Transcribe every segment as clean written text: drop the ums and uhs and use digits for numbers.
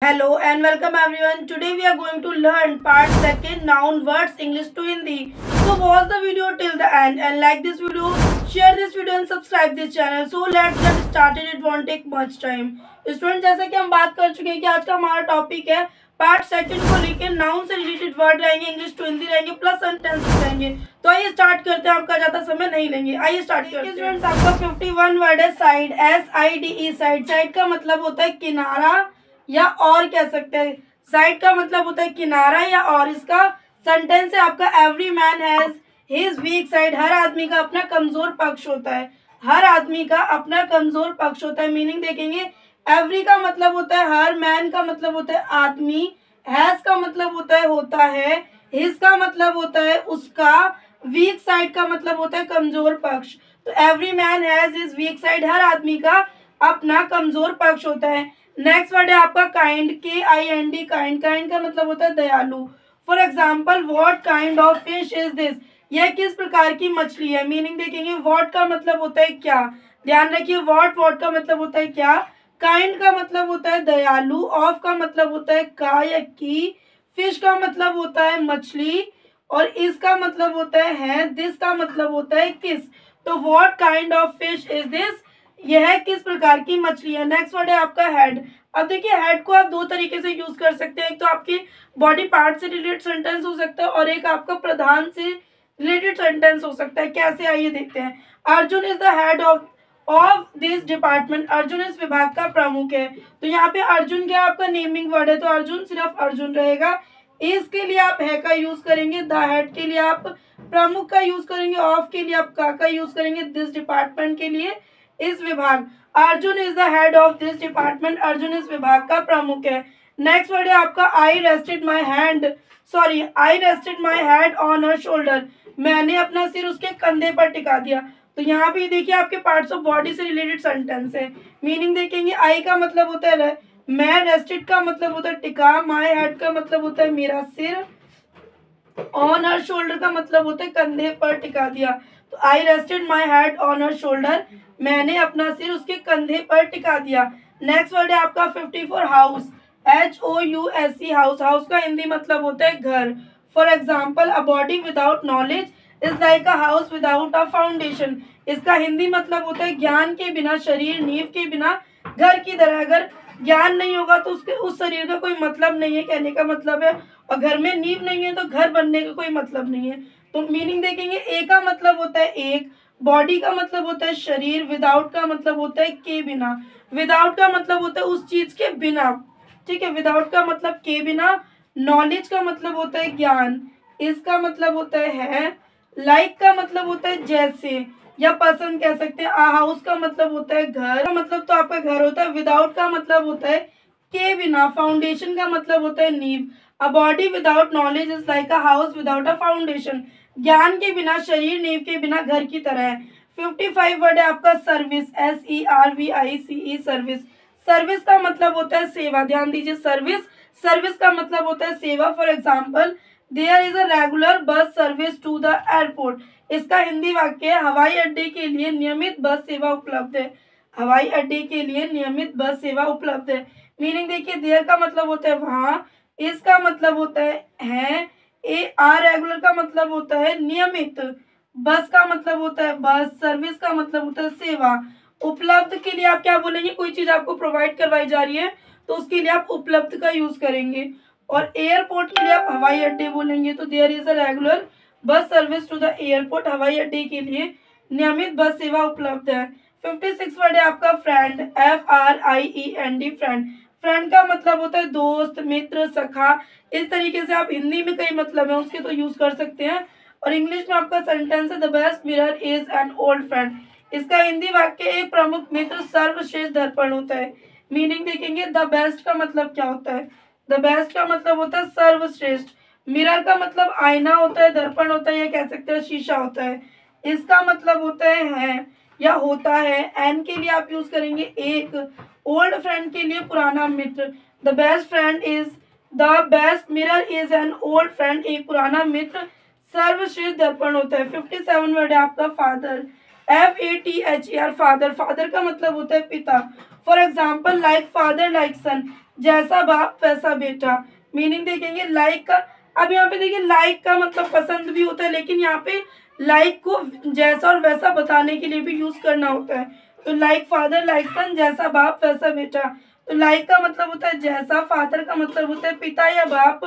Hello and welcome everyone. Today we are going to learn part second noun words English to Hindi. So watch the video till the end and like this video, share this video and subscribe this channel. So let's get started. It won't take much time. Student जैसा कि हम बात कर चुके हैं कि आज का हमारा टॉपिक है पार्ट सेकंड को लेकर नाउन से रिलेटेड वर्ड रहेंगे, इंग्लिश टू हिंदी रहेंगे प्लस सेंटेंस रहेंगे। तो आइए स्टार्ट करते हैं, आपका ज्यादा समय नहीं लेंगे। आइए स्टार्ट करते हैं। स्टूडेंट्स आपका 51 वर्ड है साइड, SIDE साइड। साइड का मतलब होता है किनारा या और कह सकते हैं। साइड का मतलब होता है किनारा या और। इसका सेंटेंस है आपका every man has his weak side. हर आदमी का अपना कमजोर पक्ष होता है। हर आदमी का अपना कमजोर पक्ष होता है। मीनिंग देखेंगे, एवरी का मतलब होता है हर, मैन का मतलब होता है आदमी, हैज का मतलब होता है, हिज का मतलब होता है उसका, वीक साइड का मतलब होता है कमजोर पक्ष। तो every man has his weak side, हर आदमी का अपना कमजोर पक्ष होता है। नेक्स्ट वर्ड है आपका काइंड, KIND काइंड। काइंड का मतलब होता है दयालु। For example, what kind of fish is this, यह किस प्रकार की मछली है। मीनिंग देखेंगे, व्हाट का मतलब होता है क्या, ध्यान रखिए व्हाट का मतलब होता है क्या, काइंड का मतलब होता है दयालु, ऑफ का मतलब होता है का या की, फिश का मतलब होता है मछली और इसका मतलब होता है, दिस का मतलब होता है किस। तो what kind of fish is this, यह किस प्रकार की मछली है। नेक्स्ट वर्ड है आपका हेड। अब देखिए, हेड को आप दो तरीके से यूज कर सकते हैं। एक तो आपके बॉडी पार्ट से रिलेटेड सेंटेंस हो सकता है और एक आपका प्रधान से रिलेटेड सेंटेंस हो सकता है। कैसे, आइए देखते हैं। Arjun is the head of this department. Arjun इस विभाग का प्रमुख है। तो यहाँ पे अर्जुन क्या आपका नेमिंग वर्ड है, तो अर्जुन सिर्फ अर्जुन रहेगा। इसके लिए आप है का यूज करेंगे, द हेड के लिए आप प्रमुख का यूज करेंगे, ऑफ के लिए आप का यूज करेंगे, दिस डिपार्टमेंट के लिए इस विभाग। Arjun is the head of this department, Arjun इस विभाग का प्रमुख है। नेक्स्ट वर्ड है आपका I rested my head on her shoulder. मैंने अपना सिर उसके कंधे पर टिका दिया। तो यहाँ पे देखिए आपके पार्ट्स ऑफ बॉडी से रिलेटेड सेंटेंस है। मीनिंग देखेंगे, आई का मतलब होता है मैं, रेस्टेड का मतलब होता है टिका, माई हेड का मतलब होता है मेरा सिर, ऑन हर शोल्डर का मतलब होता है कंधे पर टिका दिया। तो I rested my head on her shoulder, मैंने अपना सिर उसके कंधे पर टिका दिया। नेक्स्ट वर्ड है आपका 54 हाउस, HOUSE हाउस। हाउस का हिंदी मतलब होता है घर। For example, a body without knowledge is like a house without a foundation. इसका हिंदी मतलब होता है ज्ञान के बिना शरीर नींव के बिना घर की तरह। अगर ज्ञान नहीं होगा तो उसके उस शरीर का कोई मतलब नहीं है, कहने का मतलब है। और घर में नींव नहीं है तो घर बनने का कोई मतलब नहीं है। तो मीनिंग देखेंगे, ए का मतलब होता है एक, बॉडी का मतलब होता है शरीर, विदाउट का मतलब होता है के बिना। विदाउट का मतलब होता है उस चीज के बिना, ठीक है, विदाउट का मतलब के बिना। नॉलेज का मतलब होता है ज्ञान, इसका मतलब होता है। लाइक का मतलब होता है जैसे या पसंद कह सकते हैं। हाउस का मतलब होता है घर, का मतलब तो आपका घर होता है। विदाउट का मतलब होता है के बिना। फाउंडेशन का मतलब होता है नींव। A body without knowledge is like a house without a foundation. ज्ञान के बिना शरीर नींव के बिना घर की तरह है। 55 वर्ड है आपका सर्विस, SERVICE सर्विस। सर्विस का मतलब होता है सेवा, ध्यान दीजिए सर्विस, सर्विस का मतलब होता है सेवा। For example, there is a regular bus service to the airport. इसका हिंदी वाक्य है, हवाई अड्डे के लिए नियमित बस सेवा उपलब्ध है। हवाई अड्डे के लिए नियमित बस सेवा उपलब्ध है। मीनिंग देखिए, देयर का मतलब होता है वहां, इसका मतलब होता है रेगुलर का मतलब होता है नियमित, बस का मतलब होता है बस, सर्विस का मतलब होता है सेवा। उपलब्ध के लिए आप क्या बोलेंगे, कोई चीज आपको प्रोवाइड करवाई जा रही है तो उसके लिए आप उपलब्ध का यूज करेंगे। और एयरपोर्ट के लिए आप हवाई अड्डे बोलेंगे। तो there is a regular bus service to the airport, हवाई अड्डे के लिए नियमित बस सेवा उपलब्ध है। 56 वर्ड है आपका फ्रेंड, FRIEND फ्रेंड। फ्रेंड का मतलब होता है दोस्त, मित्र, सखा। इस तरीके से आप हिंदी में कई मतलब है उसके तो यूज कर सकते हैं। और इंग्लिश में आपका सेंटेंस है, the best mirror is an old friend. इसका हिंदी वाक्य, एक प्रमुख मित्र सर्वश्रेष्ठ दर्पण होता है। मीनिंग देखेंगे, द बेस्ट का मतलब क्या होता है, द बेस्ट का मतलब होता है सर्वश्रेष्ठ। मिरर का मतलब आईना होता है, दर्पण होता है या कह सकते हैं शीशा होता है। इसका मतलब होता है या होता है। एन के लिए आप यूज करेंगे एक, ओल्ड फ्रेंड के लिए पुराना मित्र। The best friend is, the best mirror is an old friend, एक पुराना मित्र सर्वश्रेष्ठ दर्पण होता है। 57 वर्ड है आपका फादर, FATHER फादर। फादर का मतलब होता है पिता। For example, like father like son, जैसा बाप वैसा बेटा। मीनिंग देखेंगे लाइक का, अब यहाँ पे देखिए लाइक का मतलब पसंद भी होता है, लेकिन यहाँ पे लाइक को जैसा और वैसा बताने के लिए भी यूज करना होता है। तो लाइक फादर लाइक सन, जैसा बाप वैसा बेटा। तो लाइक का मतलब होता है जैसा, फादर का मतलब होता है पिता या बाप,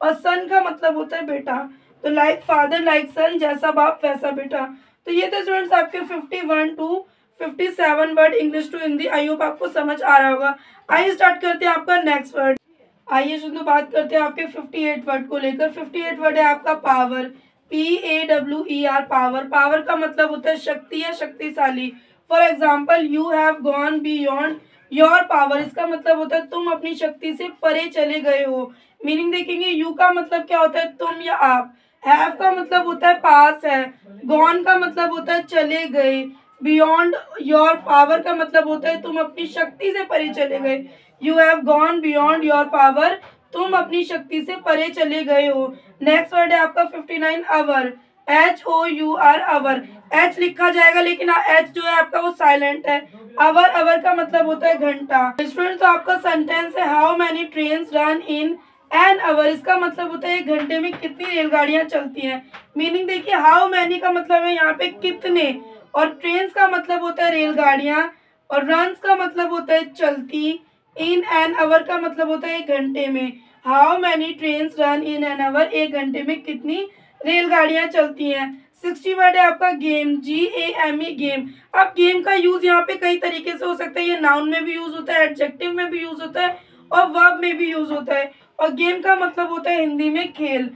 और सन का मतलब होता है बेटा। तो लाइक फादर लाइक सन, जैसा बाप वैसा बेटा। तो ये थे स्टूडेंट्स आपके 51 to 57 word English to Hindi. I hope आपको समझ आ रहा होगा। आइए स्टार्ट करते हैं आपका नेक्स्ट वर्ड। आइए शुरू बात करते हैं आपके 58 वर्ड को लेकर। 58 वर्ड है आपका पावर, PAWER, पावर। पावर का मतलब होता है शक्ति या शक्तिशाली। For example, you have gone beyond your power, इसका मतलब होता है तुम अपनी शक्ति से परे चले गए हो। मीनिंग देखेंगे, यू का मतलब क्या होता है तुम या आप, हैव का मतलब होता है पास है, गॉन का मतलब होता है चले गए, बियॉन्ड योर पावर का मतलब होता है तुम अपनी शक्ति से परे चले गए। You have gone beyond your power, तुम अपनी शक्ति से परे चले गए हो। नेक्स्ट वर्ड है आपका 59 आवर, HOUR, आवर। एच लिखा जाएगा लेकिन एच जो है आपका वो साइलेंट है। आवर, आवर का मतलब होता है घंटा। स्टूडेंट, तो आपका सेंटेंस है how many trains run in an hour, इसका मतलब होता है एक घंटे में कितनी रेलगाड़ियां चलती हैं। मीनिंग देखिए, हाउ मैनी का मतलब है यहाँ पे कितने, और ट्रेन्स का मतलब होता है रेलगाड़ियां, और रन्स का मतलब होता है चलती, इन एन आवर का मतलब होता है एक घंटे में। How many trains run in an hour, एक घंटे में कितनी रेलगाड़ियां चलती हैं। 60 वर्ड है आपका गेम, GAME, गेम। अब गेम का यूज यहाँ पे कई तरीके से हो सकता है, ये नाउन में भी यूज होता है, एडजेक्टिव में भी यूज होता है, और वर्ब में भी यूज होता है। और गेम का मतलब होता है हिंदी में खेल।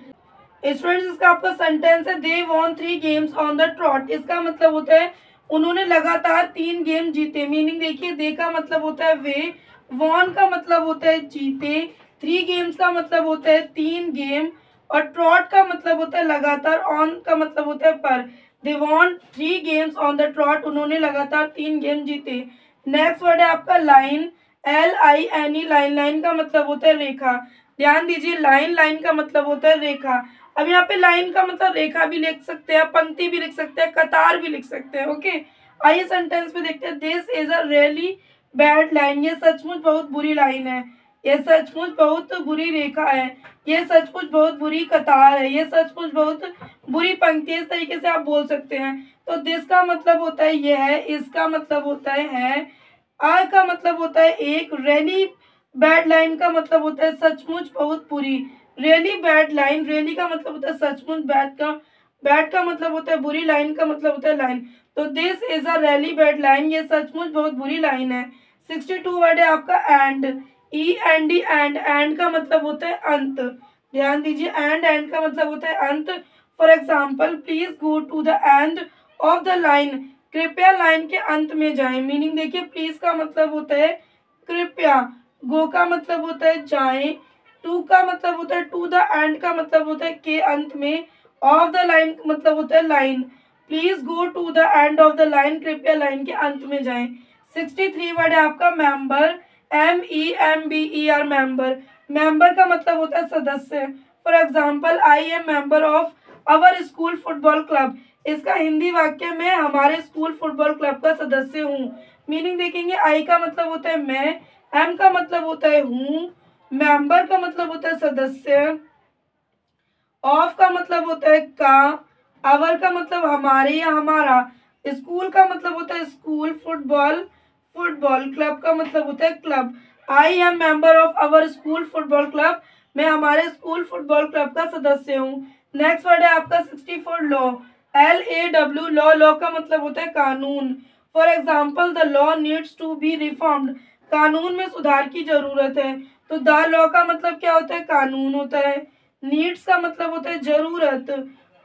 स्टूडेंट्स, इसका आपका सेंटेंस है they won 3 games on the trout, इसका मतलब होता है उन्होंने लगातार 3 गेम जीते। मीनिंग देखिए, दे का मतलब होता है वे, वॉन का मतलब होता है जीते, 3 गेम्स का मतलब होता है 3 गेम, और ट्रॉट का मतलब होता है लगातार, ऑन का मतलब होता है पर। They won 3 games on the trout, उन्होंने लगातार 3 गेम जीते। नेक्स्ट वर्ड है आपका लाइन, LINE, लाइन। लाइन का मतलब होता है रेखा। ध्यान दीजिए, लाइन, लाइन का मतलब होता है रेखा। अब यहाँ पे लाइन का मतलब रेखा भी लिख सकते हैं, पंक्ति भी लिख सकते हैं, कतार भी लिख सकते हैं। ओके, आइए सेंटेंस पे देखते हैं। This is a really bad line, ये सचमुच बहुत बुरी लाइन है, ये सचमुच बहुत बुरी रेखा है, ये सचमुच बहुत बुरी कतार है, ये सचमुच बहुत बुरी पंक्ति है। इस तरीके से आप बोल सकते हैं। तो दिस का मतलब होता है यह है, इसका मतलब होता है, आ का मतलब होता है एक, रैली बैड लाइन का मतलब होता है सचमुच बहुत बुरी। रियली बैड लाइन, रियली का मतलब होता है सचमुच, बैड का मतलब होता है बुरी, लाइन का मतलब होता है लाइन। तो this is a really bad line, ये सचमुच बहुत बुरी लाइन है। 62 वर्ड है आपका एंड, END, एंड का मतलब होता है अंत। ध्यान दीजिए, एंड का मतलब होता है अंत। For example, please go to the end of the line, कृपया लाइन के अंत में जाएं। मीनिंग देखिए, प्लीज का मतलब होता है कृपया, गो का मतलब होता है जाएं, टू का मतलब होता है टू द एंड का मतलब होता है के अंत में, ऑफ द लाइन मतलब होता है line. Please go to the end of the line, कृपया लाइन के अंत में जाएं। 63 वर्ड है आपका मेंबर, MEMBER, मेंबर। मेंबर का मतलब होता है सदस्य। For example, I am member of our school football club, इसका हिंदी वाक्य मैं हमारे स्कूल फुटबॉल क्लब का सदस्य हूँ। मीनिंग देखेंगे, आई का मतलब होता है मैं, एम का मतलब होता है हूँ, मेंबर का मतलब होता है सदस्य, ऑफ का मतलब होता है का, आवर का मतलब हमारे या हमारा, स्कूल का मतलब होता है स्कूल, फुटबॉल फुटबॉल, क्लब का मतलब होता है club. I am member of our school football club, मैं हमारे स्कूल फुटबॉल क्लब का सदस्य हूँ। नेक्स्ट वर्ड है आपका 64 लॉ, LAW, लॉ। लॉ का मतलब होता है कानून। For example, the law needs to be reformed, कानून में सुधार की जरूरत है। तो द लॉ का मतलब क्या होता है, कानून होता है। नीड्स का मतलब होता है जरूरत,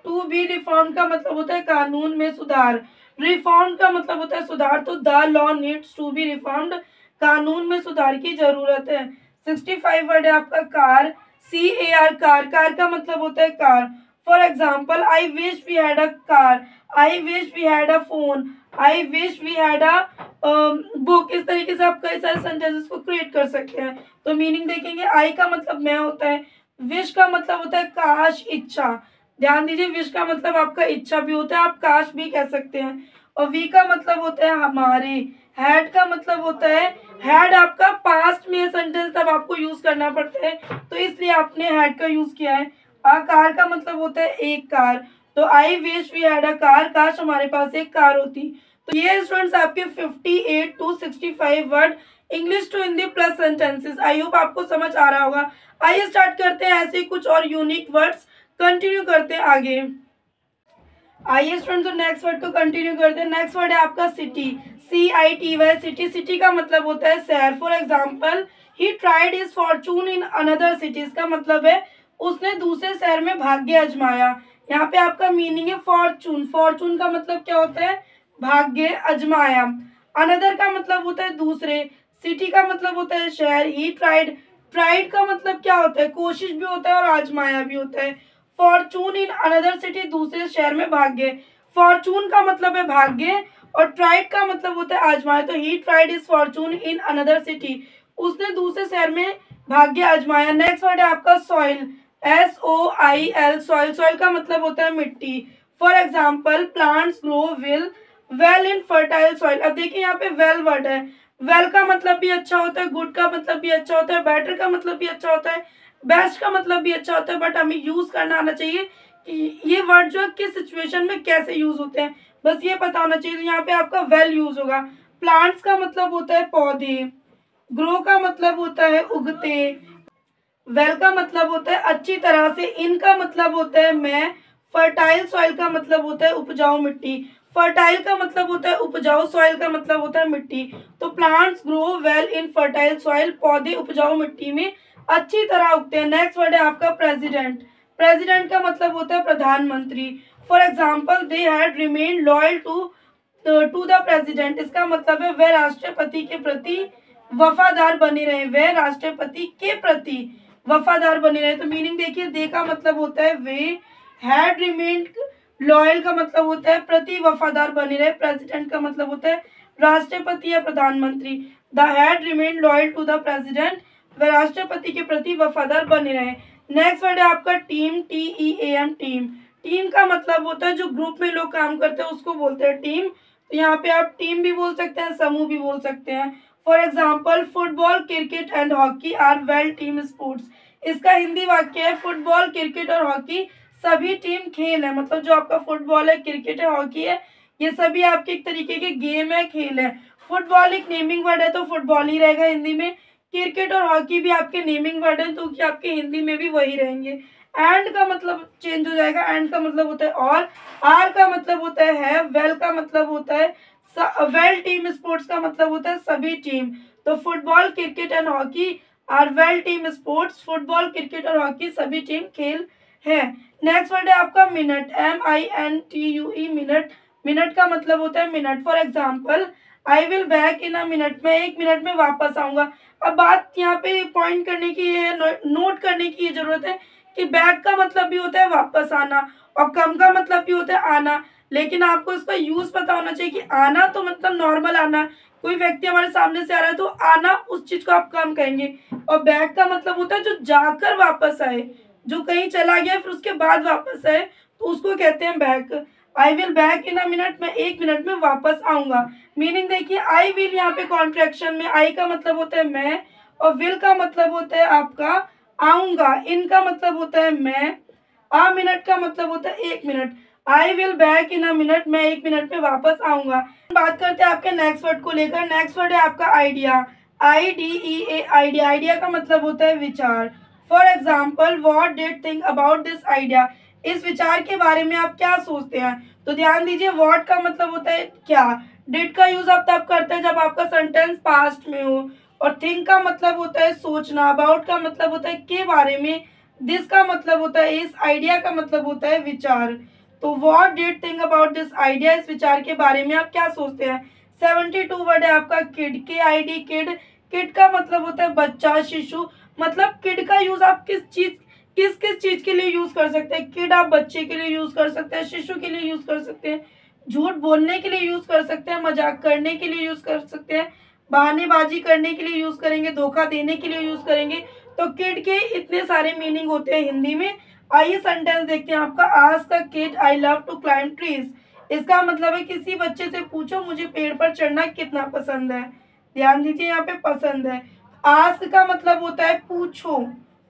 टू बी रिफॉर्म का मतलब होता है कानून में सुधार, रिफॉर्म का मतलब होता है सुधार। तो the law needs to be reformed, कानून में सुधार की जरूरत है। 65 वर्ड है आपका कार, CAR, कार। कार का मतलब होता है car. For example, I wish we had a car, I wish we had a phone, I wish we had a book. इस तरीके से आप कई सारे सेंटेंसेस को क्रिएट कर सकते हैं। तो मीनिंग देखेंगे, आई का मतलब मैं होता है, विश का मतलब होता है काश, इच्छा। ध्यान दीजिए, विश का मतलब आपका इच्छा भी होता है, आप काश भी कह सकते हैं। और वी का मतलब होता है हमारे, हैड का मतलब होता है, हैड आपका पास्ट में सेंटेंस तब आपको यूज करना पड़ता है, तो इसलिए आपने हैड का यूज किया है। आ कार का मतलब होता है एक कार, तो I wish we had a car, काश हमारे पास एक कार होती। तो ये स्टूडेंट्स आपके 58 to 65 word English to Hindi plus sentences. I hope आपको समझ आ रहा होगा। आइए स्टार्ट करते हैं ऐसे ही कुछ और यूनिक वर्ड्स, कंटिन्यू करते हैं आगे। आइए स्टूडेंट, तो नेक्स्ट वर्ड को कंटिन्यू करते हैं। नेक्स्ट वर्ड है आपका सिटी, CITY, सिटी। सिटी का मतलब होता है शहर। For example, he tried his Fortune in another city, इसका मतलब है उसने दूसरे शहर में भाग्य आजमाया। यहाँ पे आपका मीनिंग है फॉर्चून। फॉर्चून का मतलब क्या होता है, भाग्य आजमाया। अनदर का मतलब होता है दूसरे, सिटी का मतलब होता है शहर। ही ट्राइड, ट्राइड का मतलब क्या होता है, कोशिश भी होता है और आजमाया भी होता है। फॉर्चून इन अनदर सिटी, दूसरे शहर में भाग्य। फॉर्चून का मतलब है भाग्य और ट्राइड का मतलब होता है आजमाया। तो he tried is Fortune in another city, उसने दूसरे शहर में भाग्य आजमाया। नेक्स्ट वर्ड है आपका सॉइल, SOIL, सॉइल। सॉइल का मतलब होता है मिट्टी। For example, plants grow will well in fertile soil. अब देखिए यहाँ पे वेल वर्ड है। वेल का मतलब भी अच्छा होता है, गुड का मतलब भी अच्छा होता है, बेटर का मतलब भी अच्छा होता है, बेस्ट का मतलब भी अच्छा होता है, बट हमें यूज करना आना चाहिए कि ये वर्ड जो है किस सिचुएशन में कैसे यूज होते हैं, बस ये पता होना चाहिए। तो यहाँ पे आपका वेल यूज होगा। प्लांट्स का मतलब होता है पौधे, ग्रो का मतलब होता है उगते, वेल का मतलब होता है अच्छी तरह से, इन का मतलब होता है मैं, फर्टाइल सॉइल का मतलब होता है उपजाऊ मिट्टी। फर्टाइल का मतलब होता है उपजाऊ, सॉइल का मतलब होता है मिट्टी। तो plants grow well in fertile soil, पौधे उपजाऊ मिट्टी में अच्छी तरह उगते हैं। नेक्स्ट वर्ड है आपका प्रेसिडेंट। प्रेसिडेंट का मतलब होता है प्रधानमंत्री। For example, they had remain loyal to the president, इसका मतलब है वह राष्ट्रपति के प्रति वफादार बने रहे, वह राष्ट्रपति के प्रति वफादार बने रहे। तो मीनिंग देखिए, दे का मतलब होता है वे, हैड रिमेन्ड लॉयल का मतलब होता है प्रति वफादार बने रहे, प्रेसिडेंट का मतलब होता है राष्ट्रपति या प्रधानमंत्री। They had remained loyal to the president, वह राष्ट्रपति के प्रति वफादार बने रहे। नेक्स्ट वर्ड है आपका टीम, TEAM, टीम। टीम का मतलब होता है जो ग्रुप में लोग काम करते हैं उसको बोलते हैं टीम। तो यहाँ पे आप टीम भी बोल सकते हैं, समूह भी बोल सकते हैं। For example, football, cricket and hockey are well team sports, इसका हिंदी वाक्य है फुटबॉल, क्रिकेट और हॉकी सभी टीम खेल है। मतलब जो आपका फुटबॉल है, क्रिकेट है, हॉकी है, ये सभी आपके एक तरीके के गेम है, खेल है। फुटबॉल एक नेमिंग वर्ड है तो फुटबॉल ही रहेगा हिंदी में। क्रिकेट और हॉकी भी आपके नेमिंग वर्ड है तो आपके हिंदी में भी वही रहेंगे। एंड का मतलब चेंज हो जाएगा, एंड का मतलब होता है और, आर का मतलब होता है वेल का मतलब होता है वेल टीम स्पोर्ट्स का मतलब होता है सभी टीम। तो football, cricket and hockey are well team sports, football, cricket और हॉकी सभी टीम खेल है। नेक्स्ट वर्ड है आपका मिनट, MINTUE, मिनट। मिनट का मतलब होता है minute. For example, I will back in a minute, मैं एक मिनट में वापस आऊंगा। अब बात यहाँ पे पॉइंट करने की है, नोट करने की जरूरत है कि बैक का मतलब भी होता है वापस आना और कम का मतलब भी होता है आना, लेकिन आपको इसका यूज पता होना चाहिए कि आना तो मतलब नॉर्मल आना, कोई व्यक्ति हमारे सामने से आ रहा है तो आना उस चीज को आप कम कहेंगे, और बैक का मतलब होता है जो जाकर वापस आए, जो कहीं चला गया फिर उसके बाद वापस आए तो उसको कहते हैं back. I will back in a minute, मैं एक मिनट में वापस आऊंगा। मीनिंग देखिए, आई विल यहाँ पे कॉन्ट्रैक्शन में, आई का मतलब होता है मैं और विल का मतलब होता है आपका आऊंगा, इन का मतलब होता है मैं, आ मिनट का मतलब होता है एक minute. I will back in a minute, मैं एक मिनट में वापस आऊंगा। बात करते हैं आपके नेक्स्ट वर्ड को लेकर। नेक्स्ट वर्ड है आपका आइडिया, IDEA, आइडिया। आइडिया का मतलब होता है विचार। For example, what did think about this idea, इस विचार के बारे में आप क्या सोचते हैं। तो ध्यान दीजिए, वॉट का मतलब होता है क्या, डिड का यूज आप तब करते हैं जब आपका सेंटेंस पास्ट में हो, और थिंक का मतलब होता है सोचना, अबाउट का मतलब होता है के बारे में, दिस का मतलब होता है इस, आइडिया का मतलब होता है विचार। तो what did think about this idea, इस विचार के बारे में आप क्या सोचते हैं। 72 वर्ड है आपका किड, KID, किड। किड का मतलब होता है बच्चा, शिशु। मतलब किड का यूज आप किस किस चीज के लिए यूज कर सकते हैं। किड आप बच्चे के लिए यूज कर सकते हैं, शिशु के लिए यूज कर सकते हैं, झूठ बोलने के लिए यूज कर सकते हैं, मजाक करने के लिए यूज कर सकते हैं, बहानेबाजी करने के लिए यूज करेंगे, धोखा देने के लिए यूज करेंगे। तो किड के इतने सारे मीनिंग होते हैं हिंदी में। आइए सेंटेंस देखते हैं आपका। Ask a kid I love to climb trees, इसका मतलब है किसी बच्चे से पूछो मुझे पेड़ पर चढ़ना कितना पसंद है। ध्यान दीजिए यहाँ पे पसंद है। आस्क का मतलब होता है पूछो,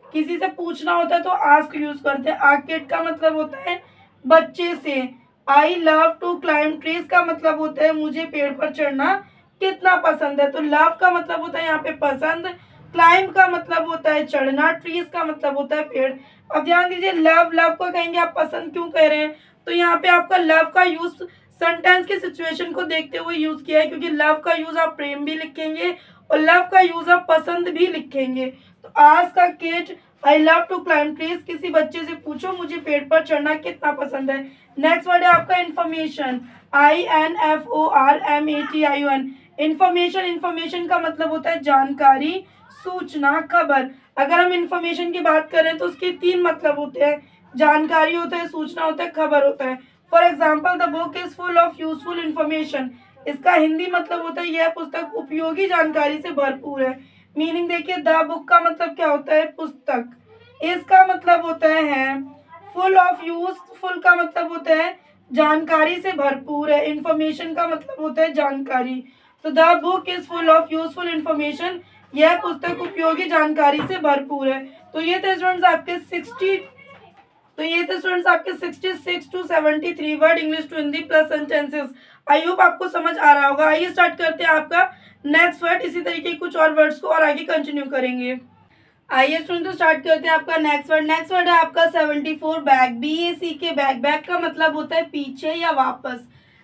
किसी से पूछना होता है तो आस्क यूज करते हैं। आ किड का मतलब होता है बच्चे से। I love to climb trees का मतलब होता है मुझे पेड़ पर चढ़ना कितना पसंद है। तो लव का मतलब होता है यहाँ पे पसंद, क्लाइंब का मतलब होता है चढ़ना, ट्रीज का मतलब होता है पेड़। अब ध्यान दीजिए लव लव को कहेंगे आप पसंद क्यों कह रहे हैं, तो यहाँ पे आपका लव का यूज सेंटेंस के सिचुएशन को देखते हुए यूज किया है, क्योंकि लव का यूज आप प्रेम भी लिखेंगे और लव का यूज आप पसंद भी लिखेंगे। तो आज का kid I love to climb trees, किसी बच्चे से पूछो मुझे पेड़ पर चढ़ना कितना पसंद है। नेक्स्ट वर्ड है आपका इंफॉर्मेशन, INFORMATION। इंफॉर्मेशन, इंफॉर्मेशन का मतलब होता है जानकारी, सूचना, खबर। अगर हम इंफॉर्मेशन की बात करें तो उसके तीन मतलब होते हैं, जानकारी होता है, सूचना होता है, खबर होता है। For example the book is full of useful information, इसका हिंदी मतलब होता है यह पुस्तक उपयोगी जानकारी से भरपूर है। मीनिंग देखिए द बुक का मतलब क्या होता है पुस्तक, इसका मतलब होता है फुल ऑफ, यूजफुल का मतलब होता है जानकारी से भरपूर है, इंफॉर्मेशन का मतलब होता है जानकारी। तो the book is full of useful information, यह पुस्तक उपयोगी जानकारी से भरपूर है। तो ये थे स्टूडेंट्स आपके 66 to 73 word English to Hindi plus sentences. I hope आपको समझ आ रहा होगा। आइए स्टार्ट करते हैं आपका नेक्स्ट वर्ड, इसी तरीके कुछ और वर्ड्स को और आगे कंटिन्यू करेंगे। आइए स्टूडेंट तो स्टार्ट करते हैं आपका नेक्स्ट वर्ड। नेक्स्ट वर्ड है आपका 74 बैक, BAC के बैक। बैक का मतलब होता है पीछे या वापस।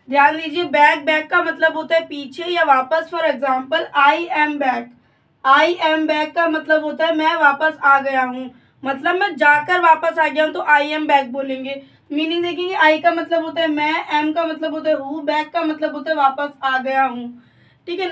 ध्यान दीजिए बैक, बैक का मतलब होता है पीछे या वापस। For example I am back, I am back का मतलब होता है मैं वापस आ गया हूँ, मतलब मैं जाकर वापस आ गया हूँ तो आई एम बैक बोलेंगे। मीनिंग देखेंगे आई का मतलब होता है मैं, एम का मतलब होता है हूँ, बैक का मतलब होता है वापस आ गया हूँ। ठीक है।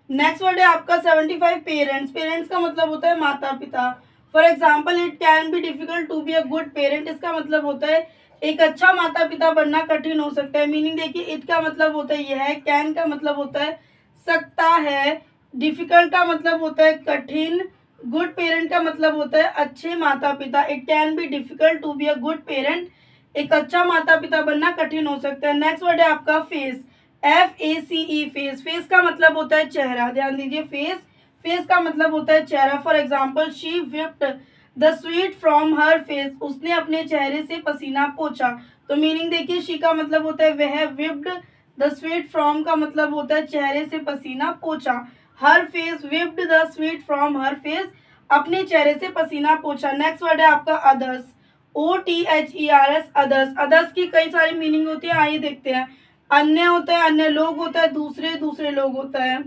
नेक्स्ट वर्ड है आपका 75 पेरेंट्स। पेरेंट्स का मतलब होता है माता पिता। For example it can be difficult to be a good parent, इसका मतलब होता है एक अच्छा माता पिता बनना कठिन हो सकता है। मीनिंग देखिए इट का मतलब होता है यह है, कैन का मतलब होता है सकता है, डिफिकल्ट का मतलब होता है कठिन, गुड पेरेंट का मतलब होता है अच्छे माता पिता। It can be difficult to be a good parent, एक अच्छा माता पिता बनना कठिन हो सकता है। नेक्स्ट वर्ड है आपका फेस, FACE फेस। फेस का मतलब होता है चेहरा। ध्यान दीजिए फेस, फेस का मतलब होता है चेहरा। For example she whipped the sweet from her face, उसने अपने चेहरे से पसीना पोंछा। तो मीनिंग देखिए शी का मतलब होता है वह, विप्ड द स्वीट फ्रॉम का मतलब होता है चेहरे से पसीना पोंछा, her face wiped the sweet from her face, अपने चेहरे से पसीना पोंछा। नेक्स्ट वर्ड है आपका अदर्स, OTHERS अदर्स। अदर्स की कई सारी मीनिंग होती है, आइए देखते हैं। अन्य होता है, अन्य लोग होता है, दूसरे दूसरे लोग होता है।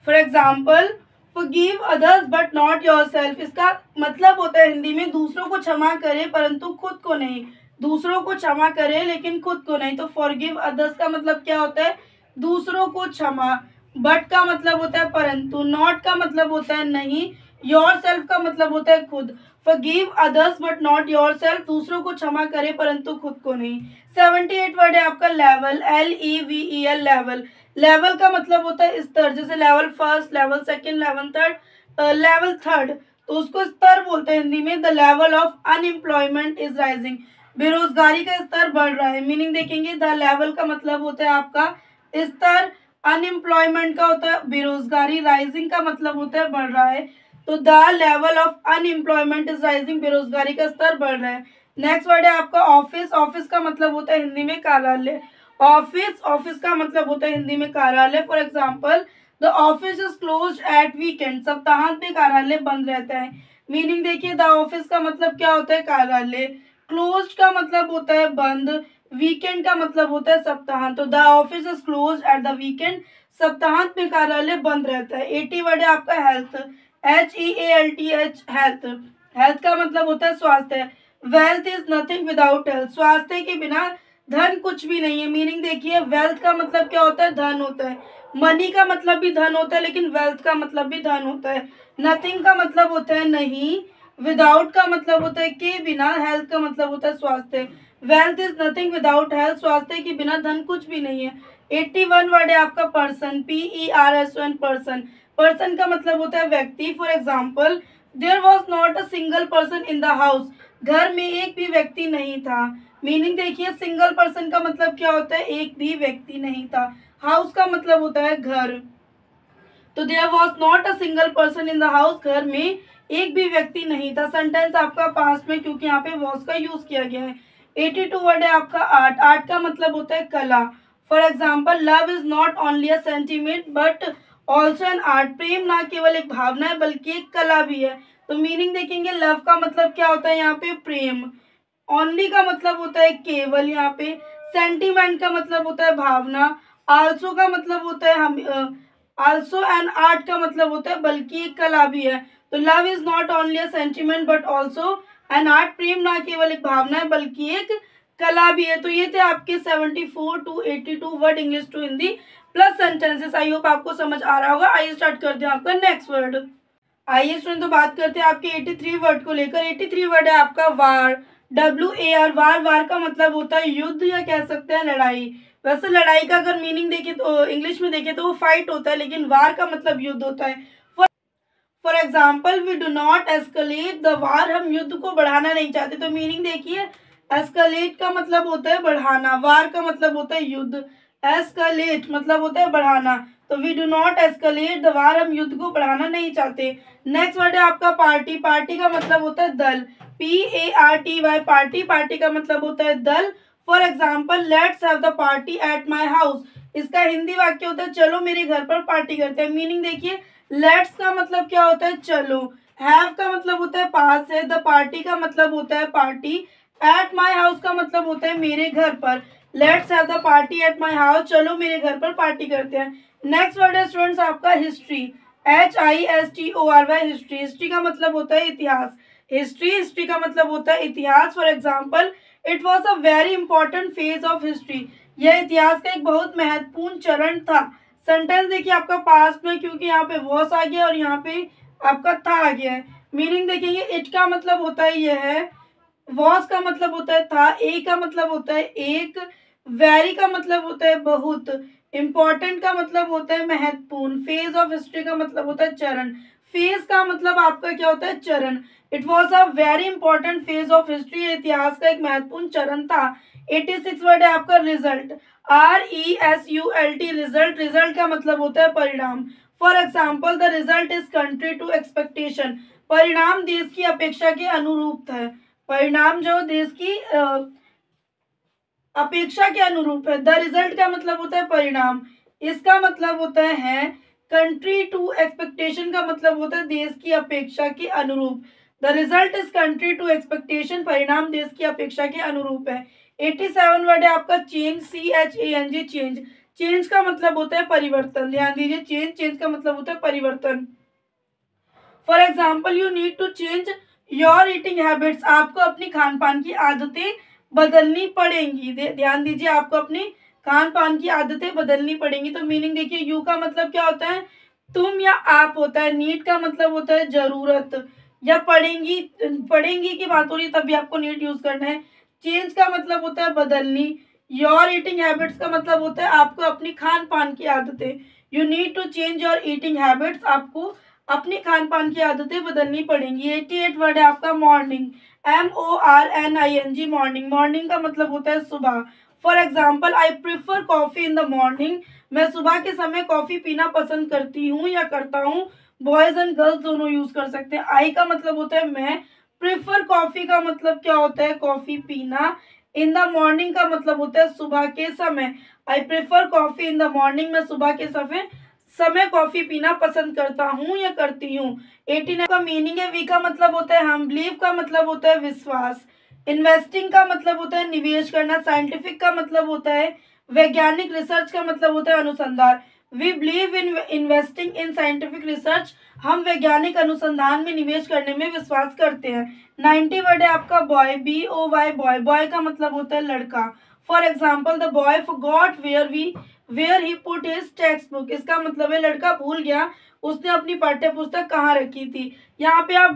For example forgive others but not yourself, इसका मतलब होता है हिंदी में दूसरों को क्षमा करे परंतु खुद को नहीं, दूसरों को क्षमा करे लेकिन खुद को नहीं। तो फॉरगिव अदर्स का मतलब क्या होता है दूसरों को क्षमा, बट का मतलब होता है परंतु, नॉट का मतलब होता है नहीं, योरसेल्फ का मतलब होता है खुद। Forgive others but not yourself, दूसरों को क्षमा करे परंतु खुद को नहीं। 78 वर्ड है आपका लेवल, LEVEL लेवल। लेवल का मतलब होता है स्तर, जैसे level first, level second, level third, level third, तो उसको स्तर बोलते हैं हिंदी में। The level of unemployment is rising, बेरोजगारी का स्तर बढ़ रहा है। मीनिंग देखेंगे द लेवल का मतलब होता है आपका स्तर, अनएम्प्लॉयमेंट का होता है बेरोजगारी, राइजिंग का मतलब होता है बढ़ रहा है। तो the level of unemployment is rising, बेरोजगारी का स्तर बढ़ रहा है। नेक्स्ट वर्ड है आपका ऑफिस। ऑफिस का मतलब होता है हिंदी में कार्यालय। ऑफिस, ऑफिस का मतलब होता है हिंदी में कार्यालय। For example the office is close eight weekend, सप्ताहांत में कार्यालय बंद रहता है। मीनिंग देखिए द ऑफिस का मतलब क्या होता है कार्यालय, क्लोज का मतलब होता है बंद, वीकेंड का मतलब होता है सप्ताहांत। तो the office is close at the weekend, सप्ताहांत में कार्यालय बंद रहता है। 80 वर्ड है आपका हेल्थ, HEALTH हेल्थ। हेल्थ का मतलब होता है स्वास्थ्य। Wealth is nothing without health, स्वास्थ्य के बिना धन कुछ भी नहीं है। मीनिंग देखिए वेल्थ का मतलब क्या होता है धन होता है, मनी का मतलब भी धन होता है लेकिन वेल्थ का मतलब भी धन होता है। नथिंग का मतलब होता है नहीं, विदाउट का मतलब होता है के बिना, हेल्थ का मतलब होता है स्वास्थ्य। Wealth is nothing without health, स्वास्थ्य के बिना धन कुछ भी नहीं है। 81 वर्ड है आपका पर्सन, PERSON पर्सन। पर्सन का मतलब होता है व्यक्ति। For example there was not a single person in the house, घर में एक भी व्यक्ति नहीं था। मीनिंग देखिए सिंगल पर्सन का मतलब क्या होता है, एक भी व्यक्ति नहीं था। हाउस का मतलब होता है घर, तो there was not a single person in the house, घर में एक भी व्यक्ति नहीं था। सेंटेंस आपका पास्ट में, क्योंकि यहाँ पे वॉज का यूज किया गया है। 82 वर्ड है आपका आर्ट। आर्ट का मतलब होता है कला। For example love is not only a sentiment but also an art. प्रेम ना केवल एक भावना है बल्कि एक कला भी है। तो मीनिंग देखेंगे लव का मतलब क्या होता है यहाँ पे प्रेम, ओनली का मतलब होता है केवल यहाँ पे, सेंटीमेंट का मतलब होता है भावना, आल्सो का मतलब होता है हम, आल्सो एंड आर्ट का मतलब होता है बल्कि एक कला भी है। तो love is not only a sentiment but also an art. प्रेम ना केवल एक भावना है बल्कि एक कला भी है। तो ये थे आपके 74 to 82 word English to Hindi plus sentences. I hope आपको समझ आ रहा होगा। आइए स्टार्ट करते हैं आपका नेक्स्ट वर्ड। आइए स्टूडेंट तो बात करते हैं आपके 83 वर्ड को लेकर। 83 वर्ड है आपका वार, WAR। वार, वार का मतलब होता है युद्ध या कह सकते हैं लड़ाई। वैसे लड़ाई का अगर मीनिंग देखें तो इंग्लिश में देखें तो वो फाइट होता है, लेकिन वार का मतलब युद्ध होता है। For example we do not escalate the war, हम युद्ध को बढ़ाना नहीं चाहते। तो मीनिंग देखिए एस्केलेट का मतलब होता है बढ़ाना, वार का मतलब होता है युद्ध, एस्केलेट मतलब होता है बढ़ाना। तो we do not escalate the war, हम युद्ध को बढ़ाना नहीं चाहते। नेक्स्ट वर्ड है आपका पार्टी। पार्टी का मतलब होता है दल, PARTY। पार्टी, पार्टी का मतलब होता है दल। For example let's have the party at my house, इसका हिंदी वाक्य होता है चलो मेरे घर पर पार्टी करते हैं। मीनिंग देखिए लेट्स का मतलब क्या होता है चलो, हैव का मतलब होता है पास है, द पार्टी का मतलब होता है पार्टी, एट माई हाउस का मतलब होता है मेरे घर पर। Let's have the party at my house, चलो मेरे घर पर पार्टी करते हैं। नेक्स्ट वर्ड है स्टूडेंट्स आपका हिस्ट्री, HISTORY। हिस्ट्री, हिस्ट्री का मतलब होता है इतिहास। हिस्ट्री, हिस्ट्री का मतलब होता है इतिहास। For example it was a very important phase of history, यह इतिहास का एक बहुत महत्वपूर्ण चरण था। सेंटेंस देखिए आपका पास्ट में, क्योंकि यहाँ पे वॉस आ गया और यहाँ पे आपका था आ गया है। मीनिंग देखेंगे इट का मतलब होता है यह है, वॉस का मतलब होता है था, ए का मतलब होता है एक, वेरी का मतलब होता है बहुत, इंपॉर्टेंट का मतलब होता है महत्वपूर्ण, फेज ऑफ हिस्ट्री का मतलब होता है चरण। फेज का मतलब आपका क्या होता है चरण। It was a very important phase of history, इतिहास का एक महत्वपूर्ण चरण था। 86 वर्ड है आपका रिजल्ट, RESULT। रिजल्ट, रिजल्ट का मतलब होता है परिणाम। For example the result is country to expectation, परिणाम देश की अपेक्षा के अनुरूप है। परिणाम जो देश की अपेक्षा के अनुरूप है। द रिजल्ट का मतलब होता है परिणाम, इसका मतलब होता है कंट्री टू एक्सपेक्टेशन का मतलब होता है देश की अपेक्षा के अनुरूप। The result is country to expectation, परिणाम देश की अपेक्षा के अनुरूप है। 87 वर्ड है आपका चेंज, CHANG। चेंज, चेंज का मतलब होता है परिवर्तन। ध्यान दीजिए चेंज, चेंज का मतलब होता है परिवर्तन। For example you need to change your eating habits, आपको अपनी खान पान की आदतें बदलनी पड़ेंगी। ध्यान दीजिए आपको अपनी खान पान की आदतें बदलनी पड़ेंगी। तो मीनिंग देखिए यू का मतलब क्या होता है तुम या आप होता है, नीड का मतलब होता है जरूरत या पढ़ेंगी, पढ़ेंगी की बात हो रही है तभी आपको नीड यूज करना है। चेंज का मतलब होता है बदलनी, योर ईटिंग हैबिट्स का मतलब होता है आपको अपनी खान पान की आदतें, you need to change your eating habits, आपको अपनी खान पान की आदतें बदलनी पड़ेंगी। 88 वर्ड है आपका मॉर्निंग, MORNING। मॉर्निंग, मॉर्निंग का मतलब होता है सुबह। For example I prefer coffee in the morning, मैं सुबह के समय कॉफी पीना पसंद करती हूँ या करता हूँ। बॉयज एंड गर्ल्स दोनों यूज कर सकते हैं। आई का मतलब होता है मैं, प्रिफर कॉफी का मतलब क्या होता है कॉफी पीना, इन द मॉर्निंग का मतलब होता है सुबह के समय। I prefer coffee in the morning, मैं सुबह के समय कॉफी पीना पसंद करता हूँ या करती हूँ। 89 का मीनिंग है, वी का मतलब होता है हम, बिलीव का मतलब होता है विश्वास, इन्वेस्टिंग का मतलब होता है निवेश करना, साइंटिफिक का मतलब होता है वैज्ञानिक, रिसर्च का मतलब होता है अनुसंधान। We believe in investing in scientific research, हम वैज्ञानिक अनुसंधान में निवेश करने में विश्वास करते हैं। 90 वर्ड है आपका बॉय, BOY। बॉय, बॉय का मतलब होता है लड़का। For example the boy forgot where he put his text book, इसका मतलब है लड़का भूल गया उसने अपनी पाठ्य पुस्तक कहाँ रखी थी। यहाँ पे आप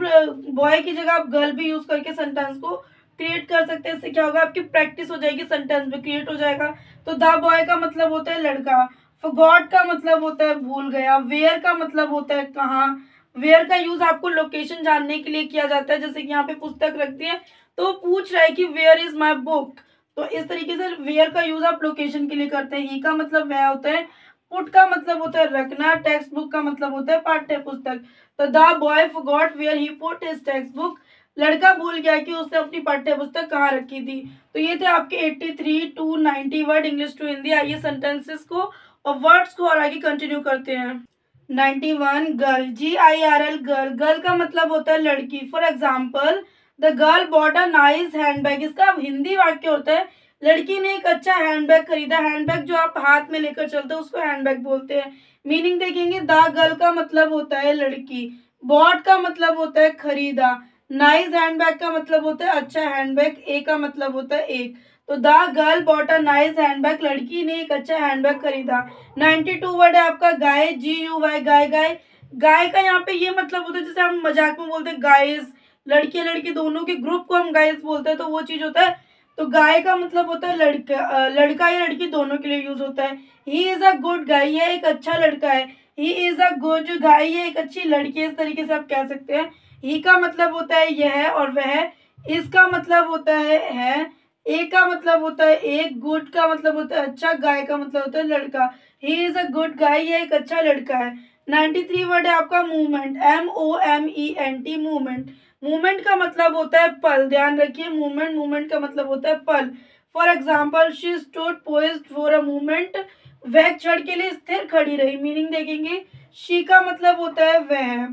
बॉय की जगह आप गर्ल भी यूज करके सेंटेंस को क्रिएट कर सकते हैं। इससे क्या होगा आपकी प्रैक्टिस हो जाएगी, सेंटेंस भी क्रिएट हो जाएगा। तो द बॉय का मतलब होता है लड़का, फॉरगॉट का मतलब होता है भूल गया, वेयर का मतलब होता है कहाँ। वेयर का यूज आपको लोकेशन जानने के लिए किया जाता है, जैसे कि यहाँ पे पुस्तक रख दी है तो पूछ रहा है कि वेयर इज माई बुक, तो इस तरीके से वेयर का यूज आप लोकेशन के लिए करते हैं। ही का मतलब वह होता है, पुट का मतलब होता है रखना, टेक्स्ट बुक का मतलब होता है पाठ्य पुस्तक। तो the boy forgot where he put his text book, लड़का भूल गया कि उसने अपनी पाठ्य पुस्तक कहाँ रखी थी। तो ये थे आपके 83 to 90 word English to Hindi. आइए सेंटेंसेस को और वर्ड्स को और आगे कंटिन्यू करते हैं। 91 गर्ल, GIRL गर्ल, गर्ल का मतलब होता है लड़की। For example the girl bought a nice handbag, इसका हिंदी वाक्य होता है लड़की ने एक अच्छा हैंडबैग खरीदा। हैंडबैग जो आप हाथ में लेकर चलते हो उसको हैंडबैग बोलते हैं। मीनिंग देखेंगे, द गर्ल का मतलब होता है लड़की, बॉट का मतलब होता है खरीदा, नाइस हैंडबैग का मतलब होता है अच्छा हैंडबैग, ए का मतलब होता है एक। तो the girl bought a nice handbag, लड़की ने एक अच्छा हैंडबैग खरीदा। 92 वर्ड है आपका गाय, GUY गाय, गाय, गाय का यहाँ पे ये मतलब होता है जैसे हम मजाक में बोलते हैं गाइस, लड़के लड़की दोनों के ग्रुप को हम गाइस बोलते हैं, तो वो चीज होता है। तो गाय का मतलब होता है लड़का, लड़का या लड़की दोनों के लिए यूज होता है। He is a good guy, यह एक अच्छा लड़का है। He is a good guy, ये एक अच्छी लड़की है, इस तरीके से आप कह सकते हैं। ही का मतलब होता है यह और वह, इसका मतलब होता है, ए का मतलब होता है एक, गुड का मतलब होता है अच्छा, गाय का मतलब होता है लड़का। He is a good guy, ये एक अच्छा लड़का है। 93 वर्ड है आपका मूवमेंट, MOMENT, मूवमेंट। मूवमेंट का मतलब होता है पल, ध्यान रखिए, मूवमेंट, मूवमेंट का मतलब होता है पल। For example she stood poised for a movement, वह क्षण के लिए स्थिर खड़ी रही। मीनिंग देखेंगे, शी का मतलब होता है वह,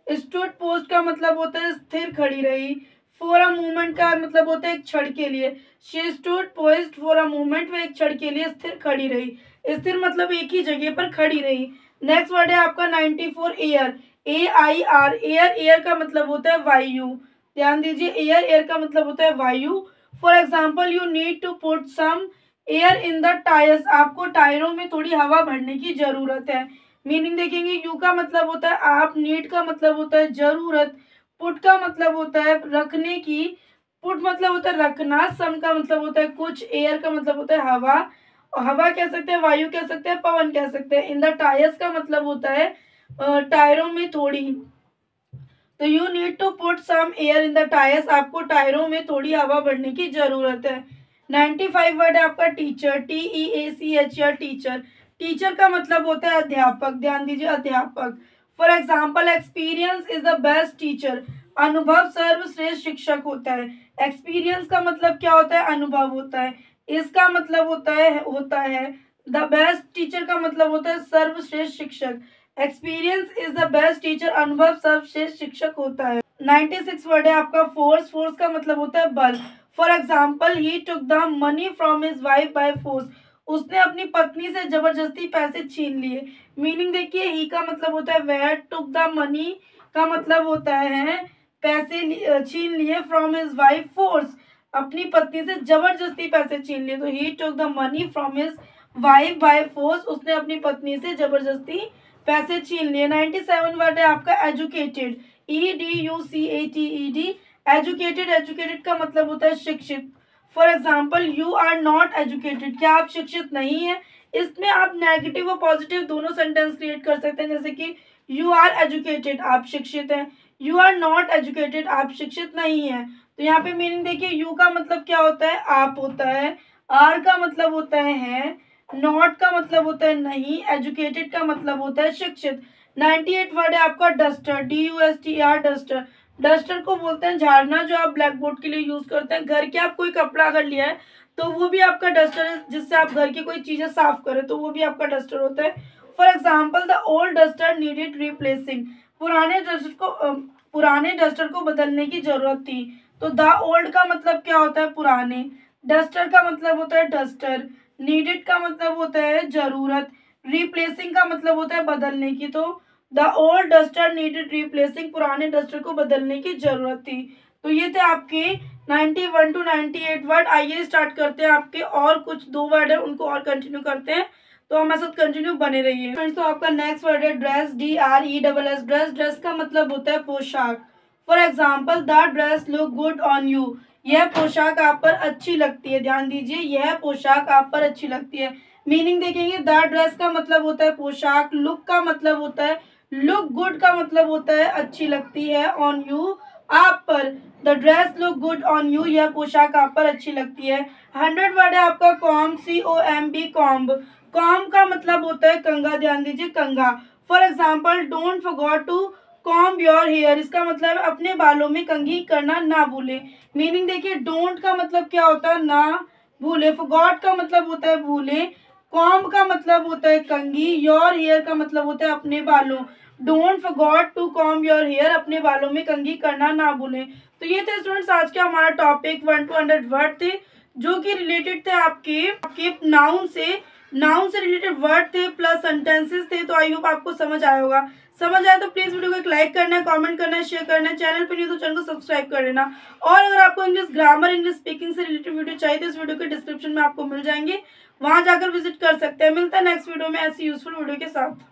स्टूड पोस्ट का मतलब होता है स्थिर खड़ी रही, फॉर अ मूवमेंट का मतलब होता है एक क्षण के लिए। She stood poised for a movement, वह एक क्षण के लिए स्थिर खड़ी रही। स्थिर मतलब एक ही जगह पर खड़ी रही। नेक्स्ट वर्ड है आपका 94 एयर, AIR, एयर, एयर का मतलब होता है वायु। ध्यान दीजिए, एयर, एयर का मतलब होता है वायु। For example you need to put some air in the tyres, आपको टायरों में थोड़ी हवा भरने की जरूरत है। मीनिंग देखेंगे, यू का मतलब होता है आप, नीड का मतलब होता है जरूरत, पुट का मतलब होता है रखने की, पुट मतलब होता है रखना, सम का मतलब होता है कुछ, एयर का मतलब होता है हवा, और हवा कह सकते हैं, वायु कह सकते हैं, पवन कह सकते हैं। इन द टायर्स का मतलब होता है टायरों में थोड़ी। तो you need to put some air in the tyres, आपको टायरों में थोड़ी हवा भरने की जरूरत है। 95 वर्ड है आपका टीचर, TEACHR, टीचर। टीचर का मतलब होता है अध्यापक, ध्यान दीजिए अध्यापक। For example experience is the best teacher, अनुभव सर्वश्रेष्ठ शिक्षक होता है। एक्सपीरियंस का मतलब क्या होता है, अनुभव होता है। इसका मतलब होता है द बेस्ट टीचर का मतलब होता है सर्वश्रेष्ठ शिक्षक। Experience is the best teacher, अनुभव सर्वश्रेष्ठ शिक्षक होता है। 96 वर्ड है आपका फोर्स, फोर्स का मतलब होता है बल। For example he took the money from his wife by force, उसने अपनी पत्नी से जबरदस्ती पैसे छीन लिए। मीनिंग देखिए, ही का मतलब होता है वह, टुक द मनी का मतलब होता है पैसे छीन लिए, फ्रॉम हिज वाइफ फोर्स, अपनी पत्नी से जबरदस्ती पैसे छीन लिए। तो he took the money from his wife by force, उसने अपनी पत्नी से जबरदस्ती पैसे छीन लिए। 97 वर्ड है आपका एजुकेटेड, EDUCATED, एजुकेटेड, एजुकेटेड का मतलब होता है शिक्षित। For example you are not educated, क्या आप शिक्षित नहीं है। इसमें आप नेगेटिव और पॉजिटिव दोनों सेंटेंस क्रिएट कर सकते हैं, जैसे कि यू आर एजुकेटेड, आप शिक्षित हैं, यू आर नॉट एजुकेटेड, आप शिक्षित नहीं है। तो यहाँ पे मीनिंग देखिए, यू का मतलब क्या होता है, आप होता है, आर का मतलब होता है नॉट का मतलब होता है नहीं, एजुकेटेड का मतलब होता है शिक्षित। 98 वर्ड है आपका डस्टर, DUSTR, डस्टर। डस्टर को बोलते हैं झाड़ना, जो आप ब्लैक बोर्ड के लिए यूज करते हैं। घर के आप कोई कपड़ा अगर लिया है तो वो भी आपका डस्टर है, जिससे आप घर की कोई चीजें साफ करें, तो वो भी आपका डस्टर होता है। For example the old duster needed replacing, पुराने डस्टर को बदलने की जरूरत थी। तो द ओल्ड का मतलब क्या होता है, पुराने, डस्टर का मतलब होता है डस्टर, नीडेड का मतलब होता है जरूरत, रिप्लेसिंग का मतलब होता है बदलने की। तो the old duster needed replacing, पुराने डस्टर को बदलने की जरूरत थी। तो ये थे आपके 91 टू 98 वर्ड। आइए स्टार्ट करते हैं, आपके और कुछ 2 वर्ड है उनको और कंटिन्यू करते हैं, तो हमारे साथ कंटिन्यू बने रहिए फ्रेंड्स। तो आपका नेक्स्ट वर्ड है ड्रेस, DRESS, ड्रेस, ड्रेस का मतलब होता है पोशाक। For example the dress look good on you, यह पोशाक आप पर अच्छी लगती है। ध्यान दीजिए, यह पोशाक आप पर अच्छी लगती है। मीनिंग देखेंगे, द ड्रेस का मतलब होता है पोशाक, लुक का मतलब होता है लुक, गुड का मतलब होता है अच्छी लगती है, ऑन यू आप पर, the dress look good on you, यह पोशाक आप पर अच्छी लगती है। 100 वर्ड है आपका कॉम्ब, COMB कॉम्ब। कॉम्ब का मतलब होता है कंघा, ध्यान दीजिए कंघा। For example don't forgot to comb your hair, इसका मतलब है अपने बालों में कंघी करना ना भूले। मीनिंग देखिए, डोंट का मतलब क्या होता है, ना भूले। फॉरगॉट का मतलब होता है भूले। कॉम्ब का मतलब होता है कंघी। योर हेयर का मतलब होता है अपने बालों। Don't forgot to comb your hair, अपने बालों में कंघी करना ना भूलें। तो ये थे स्टूडेंट्स आज के हमारा टॉपिक 1 to 100 वर्ड थे, जो कि रिलेटेड थे आपके नाउन से रिलेटेड वर्ड थे प्लस सेंटेंसेस थे। तो आई होप आपको समझ आया होगा। समझ आया तो प्लीज वीडियो को एक लाइक करना है, कमेंट करना है, शेयर करना है। चैनल पर नहीं तो चैनल को सब्सक्राइब कर लेना। और अगर आपको इंग्लिश ग्रामर, इंग्लिश स्पीकिंग से रिलेटेड वीडियो चाहिए तो इस वीडियो के डिस्क्रिप्शन में आपको मिल जाएंगे, वहां जाकर विजिट कर सकते हैं। मिलता है नेक्स्ट वीडियो में ऐसी यूजफुल वीडियो के साथ।